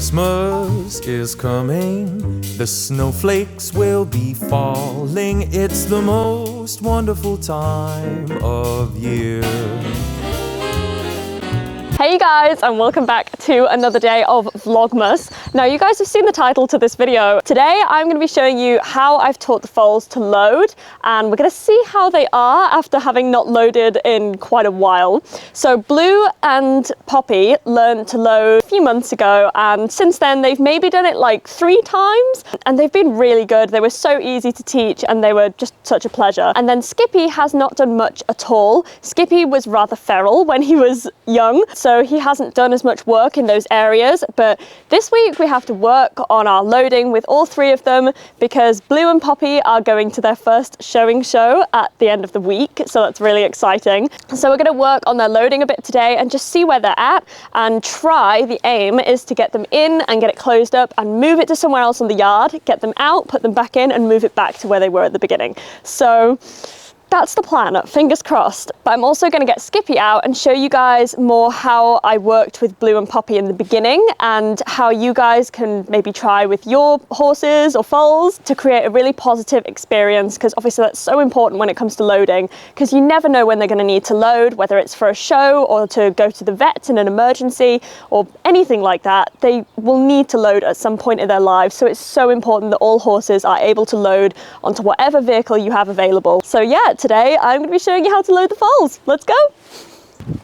Christmas is coming, the snowflakes will be falling. It's the most wonderful time of year. Hey guys, and welcome back to another day of Vlogmas. Now you guys have seen the title to this video. Today I'm going to be showing you how I've taught the foals to load, and we're going to see how they are after having not loaded in quite a while. So Blue and Poppy learned to load a few months ago, and since then they've maybe done it like 3 times, and they've been really good. They were so easy to teach and they were just such a pleasure. And then Skippy has not done much at all. Skippy was rather feral when he was young, so he hasn't done as much work in those areas, but this week we have to work on our loading with all 3 of them because Blue and Poppy are going to their first showing show at the end of the week, so that's really exciting. So we're going to work on their loading a bit today and just see where they're at and try. The aim is to get them in and get it closed up and move it to somewhere else in the yard, get them out, put them back in and move it back to where they were at the beginning. So that's the plan, fingers crossed. But I'm also going to get Skippy out and show you guys more how I worked with Blue and Poppy in the beginning and how you guys can maybe try with your horses or foals to create a really positive experience, because obviously that's so important when it comes to loading, because you never know when they're going to need to load, whether it's for a show or to go to the vet in an emergency or anything like that. They will need to load at some point in their lives, so it's so important that all horses are able to load onto whatever vehicle you have available. So yeah, today I'm going to be showing you how to load the foals. Let's go!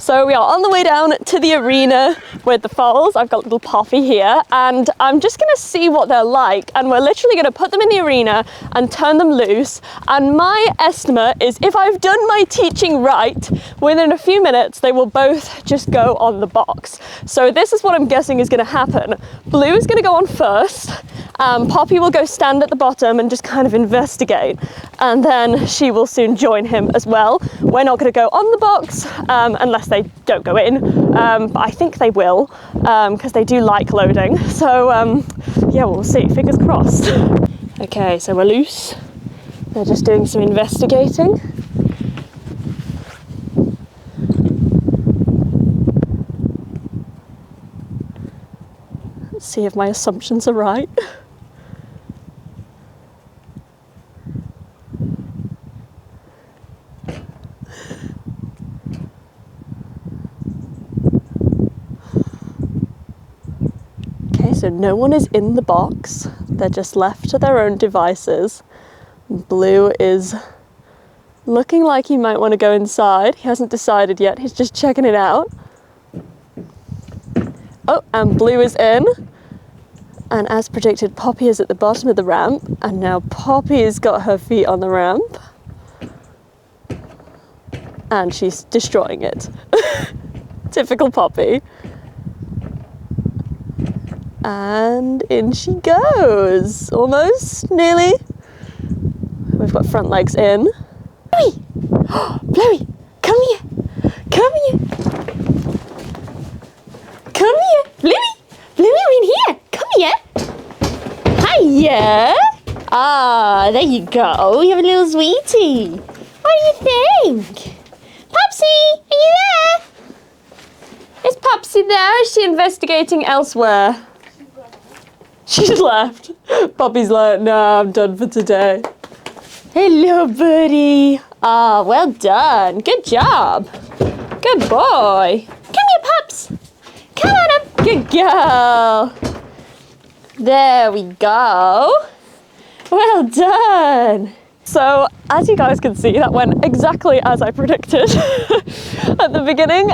So we are on the way down to the arena with the foals. I've got little Poppy here and I'm just going to see what they're like, and we're literally going to put them in the arena and turn them loose, and my estimate is if I've done my teaching right, within a few minutes they will both just go on the box. So this is what I'm guessing is going to happen. Blue is going to go on first, Poppy will go stand at the bottom and just kind of investigate, and then she will soon join him as well. We're not going to go on the box unless they don't go in, but I think they will, because they do like loading. So yeah, we'll see, fingers crossed. Okay, so we're loose. They're just doing some investigating. Let's see if my assumptions are right. So no one is in the box, they're just left to their own devices. Blue is looking like he might want to go inside. He hasn't decided yet, he's just checking it out. Oh, and Blue is in. And as predicted, Poppy is at the bottom of the ramp, and now Poppy's got her feet on the ramp. And she's destroying it. Typical Poppy. And in she goes, almost, nearly. We've got front legs in. Bluey! Bluey, come here! Come here! Come here! Bluey! Bluey, we're in here! Come here! Hiya! Ah, there you go. You have a little sweetie. What do you think? Popsy, are you there? Is Popsy there? Is she investigating elsewhere? She's left. Poppy's like, no, I'm done for today. Hello, buddy. Ah, well done. Good job. Good boy. Come here, Pops. Come on up. Good girl. There we go. Well done. So, as you guys can see, that went exactly as I predicted at the beginning.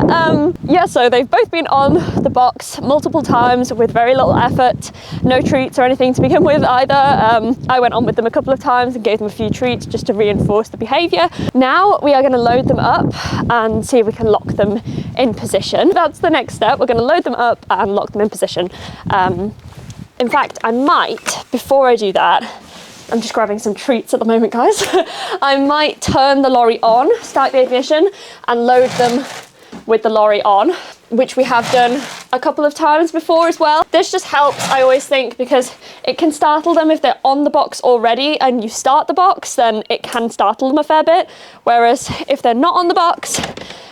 Yeah, so they've both been on the box multiple times with very little effort, no treats or anything to begin with either. I went on with them a couple of times and gave them a few treats just to reinforce the behaviour. Now we are going to load them up and see if we can lock them in position. That's the next step. We're going to load them up and lock them in position. In fact, I might, before I do that, I'm just grabbing some treats at the moment, guys. I might turn the lorry on, start the ignition, and load them with the lorry on, which we have done a couple of times before as well. This just helps, I always think, because it can startle them if they're on the box already and you start the box, then it can startle them a fair bit. Whereas if they're not on the box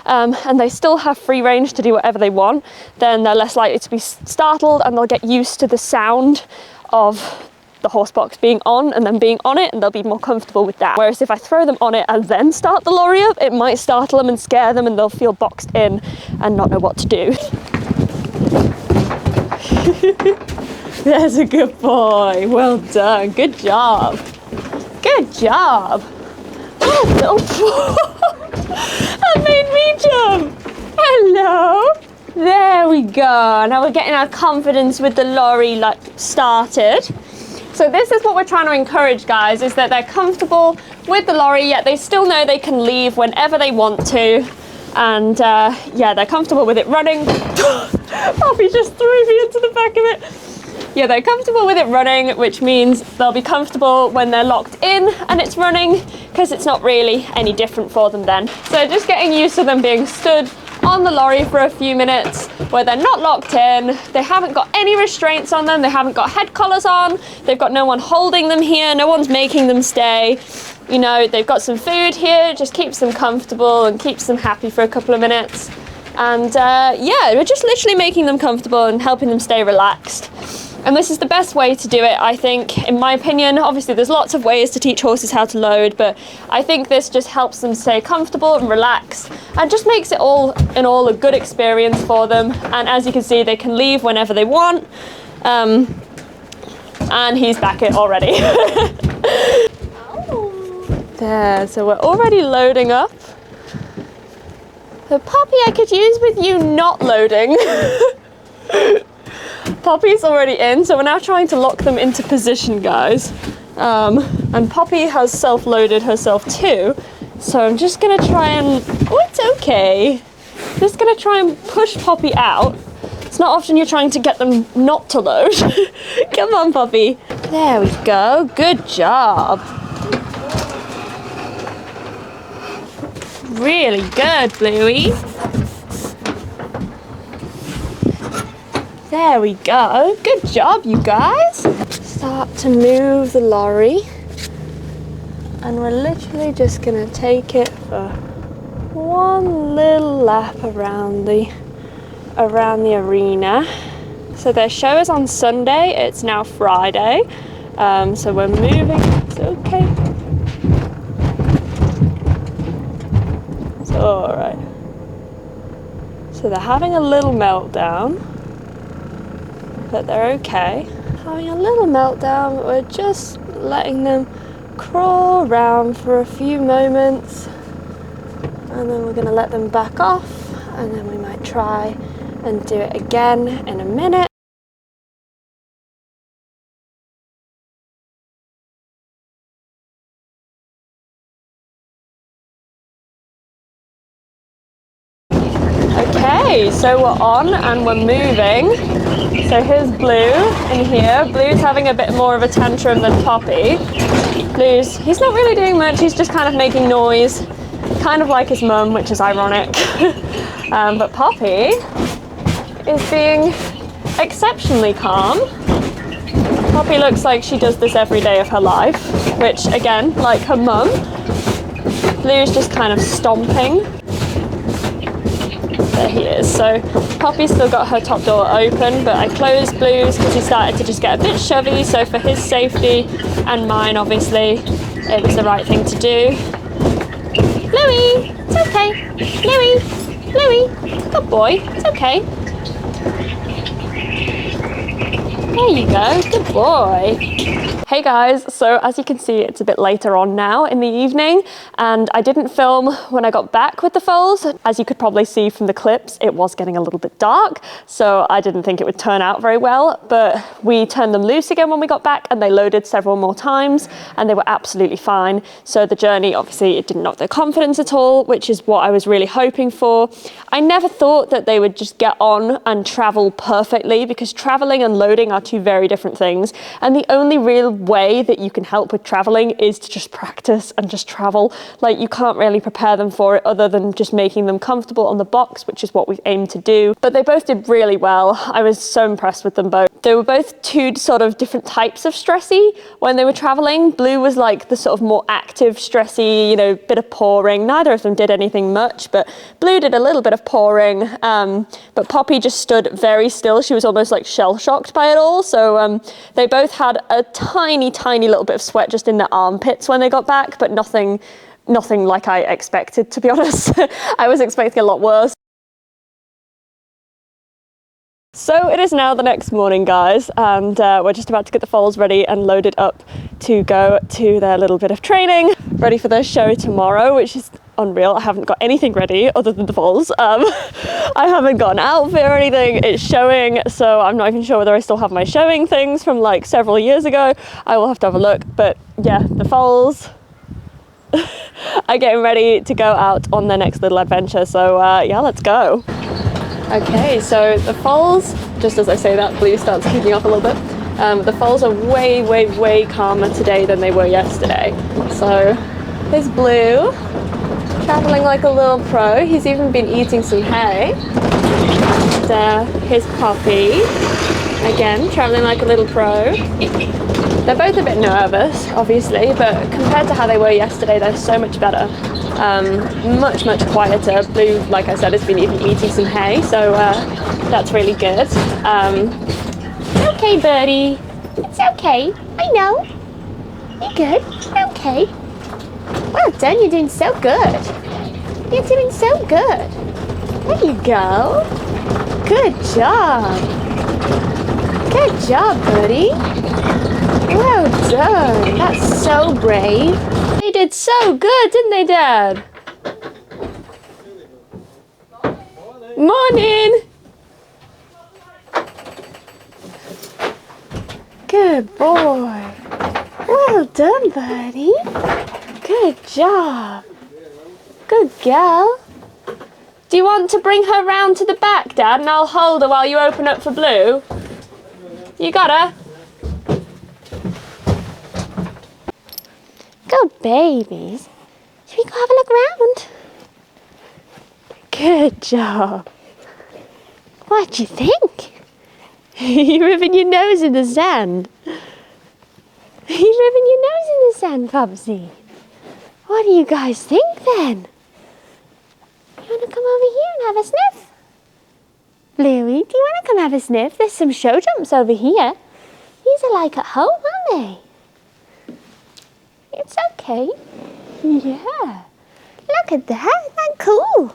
and they still have free range to do whatever they want, then they're less likely to be startled, and they'll get used to the sound of the horse box being on and then being on it, and they'll be more comfortable with that. Whereas if I throw them on it and then start the lorry up, it might startle them and scare them, and they'll feel boxed in and not know what to do. There's a good boy. Well done. Good job. Good job. Oh, little that made me jump. Hello. There we go. Now we're getting our confidence with the lorry like started. So this is what we're trying to encourage, guys, is that they're comfortable with the lorry, yet they still know they can leave whenever they want to. And yeah, they're comfortable with it running. Poppy just threw me into the back of it. Yeah, they're comfortable with it running, which means they'll be comfortable when they're locked in and it's running, because it's not really any different for them then. So just getting used to them being stood on the lorry for a few minutes where they're not locked in, they haven't got any restraints on them, they haven't got head collars on, they've got no one holding them here, no one's making them stay. You know, they've got some food here, it just keeps them comfortable and keeps them happy for a couple of minutes. And yeah, we're just literally making them comfortable and helping them stay relaxed. And this is the best way to do it, I think, in my opinion. Obviously, there's lots of ways to teach horses how to load, but I think this just helps them stay comfortable and relaxed, and just makes it all in all a good experience for them. And as you can see, they can leave whenever they want. And he's back it already. There, so we're already loading up. So Poppy, I could use with you not loading. Poppy's already in, so we're now trying to lock them into position, guys. And Poppy has self-loaded herself too, so I'm just gonna try and, oh, it's okay. Just gonna try and push Poppy out. It's not often you're trying to get them not to load. Come on, Poppy. There we go, good job. Really good, Bluey. There we go. Good job, you guys. Start to move the lorry. And we're literally just gonna take it for one little lap around the arena. So their show is on Sunday. It's now Friday. So we're moving. It's okay. It's all right. So they're having a little meltdown. But they're okay. Having a little meltdown, but we're just letting them crawl around for a few moments, and then we're going to let them back off, and then we might try and do it again in a minute. Okay, so we're on and we're moving. So here's Blue in here. Blue's having a bit more of a tantrum than Poppy. He's not really doing much, he's just kind of making noise, kind of like his mum, which is ironic. But Poppy is being exceptionally calm. Poppy looks like she does this every day of her life, which again, like her mum, Blue's just kind of stomping. There he is. So Poppy's still got her top door open, but I closed Blue's because he started to just get a bit shovey. So for his safety and mine, obviously, it was the right thing to do. Bluey, it's okay. Bluey, good boy, it's okay. There you go, good boy. Hey guys, so as you can see, it's a bit later on now in the evening, and I didn't film when I got back with the foals. As you could probably see from the clips, it was getting a little bit dark, so I didn't think it would turn out very well, but we turned them loose again when we got back, and they loaded several more times, and they were absolutely fine. So the journey, obviously, it didn't knock their confidence at all, which is what I was really hoping for. I never thought that they would just get on and travel perfectly, because traveling and loading are two very different things. And the only real way that you can help with traveling is to just practice and just travel. Like, you can't really prepare them for it other than just making them comfortable on the box, which is what we've aimed to do. But they both did really well. I was so impressed with them both. They were both two sort of different types of stressy when they were traveling. Blue was like the sort of more active, stressy, you know, bit of pawing. Neither of them did anything much, but Blue did a little bit of pawing. But Poppy just stood very still. She was almost like shell-shocked by it all. So they both had a tiny, tiny little bit of sweat just in their armpits when they got back, but nothing like I expected, to be honest. I was expecting a lot worse. So it is now the next morning, guys, and we're just about to get the foals ready and loaded up to go to their little bit of training, ready for their show tomorrow, which is unreal. I haven't got anything ready other than the foals. I haven't got an outfit or anything. It's showing, so I'm not even sure whether I still have my showing things from like several years ago. I will have to have a look, but yeah, the foals are getting ready to go out on their next little adventure, so yeah, let's go. Okay, so the foals, just as I say that, Blue starts kicking off a little bit. The foals are way, way, way calmer today than they were yesterday. So there's Blue, traveling like a little pro. He's even been eating some hay. And here's Poppy, again, traveling like a little pro. They're both a bit nervous, obviously, but compared to how they were yesterday, they're so much better. Much, much quieter. Blue, like I said, has been even eating some hay, so that's really good. It's okay, birdie. It's okay. I know. You're good. Okay. Well done. You're doing so good. You're doing so good. There you go. Good job. Good job, birdie. Well done. That's so brave. They did so good, didn't they, Dad? Morning! Good boy. Well done, buddy. Good job. Good girl. Do you want to bring her round to the back, Dad, and I'll hold her while you open up for Blue? You got her? Good babies. Should we go have a look around? Good job. What do you think? You're rubbing your nose in the sand. You're rubbing your nose in the sand, Popsy. What do you guys think then? You want to come over here and have a sniff? Bluey, do you want to come have a sniff? There's some show jumps over here. These are like at home, aren't they? It's okay. Yeah. Look at that. Isn't that cool?